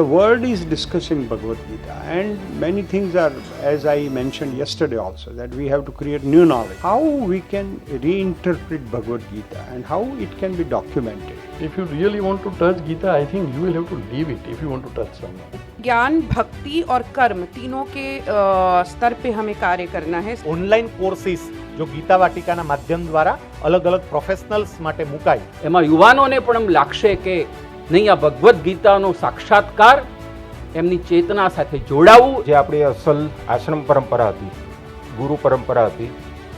The world is discussing Bhagavad Gita, and many things are, as I mentioned yesterday also, that we have to create new knowledge. How we can reinterpret Bhagavad Gita and how it can be documented. If you really want to touch Gita, I think you will have to live it if you want to touch someone. ज्ञान, भक्ति और कर्म तीनों के स्तर पे हमें कार्य करना है. ઓનલાઈન કોર્સિસ જો ગીતા વાટિકાના માધ્યમ દ્વારા અલગ અલગ પ્રોફેશનલ્સ માટે મુકાય, એમાં યુવાનોને પણ એમ લાગશે કે નહીં, આ ભગવદ્ ગીતાનો સાક્ષાત્કાર એમની ચેતના સાથે જોડાવું. જે આપણી અસલ આશ્રમ પરંપરા હતી, ગુરુ પરંપરા હતી,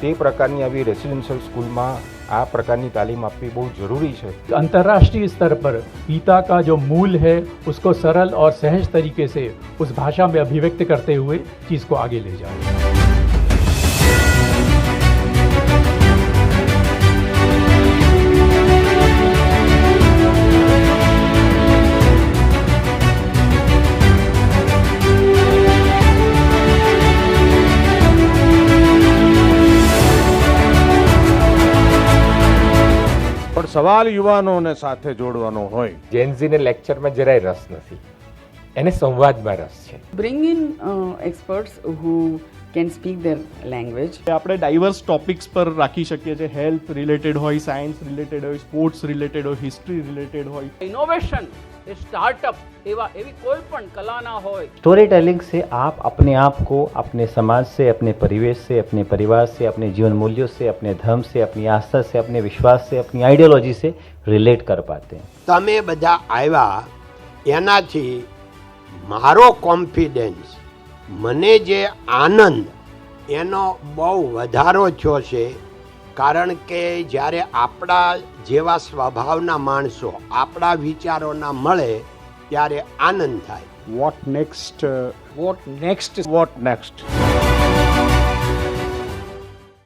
તે પ્રકારની આવી રેસિડેન્શિયલ સ્કૂલમાં આ પ્રકારની તાલીમ આપવી બહુ જરૂરી છે. अंतर्राष्ट्रीय स्तर पर गीता का जो मूल है उसको सरल और सहज तरीके से उस भाषा में अभिव्यक्त करते हुए चीज़ को आगे ले जाए. પણ સવાલ યુવાનોને સાથે જોડવાનો હોય. જેનઝીને લેક્ચરમાં જરાય રસ નથી, એને સંવાદમાં રસ છે. Bring in experts who can speak their language. આપણે ડાઇવર્સ ટોપિક્સ પર રાખી શકીએ છીએ. હેલ્થ રિલેટેડ હોય, સાયન્સ રિલેટેડ હોય, સ્પોર્ટ્સ રિલેટેડ હોય, હિસ્ટ્રી રિલેટેડ હોય. ઇનોવેશન, એ સ્ટાર્ટઅપ, એવી કોઈ પણ કલા ના હોય. स्टोरी टेलिंग से आप अपने आप को अपने समाज से, अपने परिवेश से, अपने परिवार से, अपने जीवन मूल्यों से, अपने धर्म से, अपनी आस्था से, अपने विश्वास से, अपनी आइडियोलॉजी से रिलेट कर पाते हैं. તમે બધા આવ્યા એનાથી મારો કોન્ફિડન્સ, મને જે આનંદ એનો બહુ વધારો થયો છે. કારણ કે જ્યારે આપણા જેવા સ્વભાવના માણસો આપણા વિચારોના મળે ત્યારે આનંદ થાય. What next? What next what next?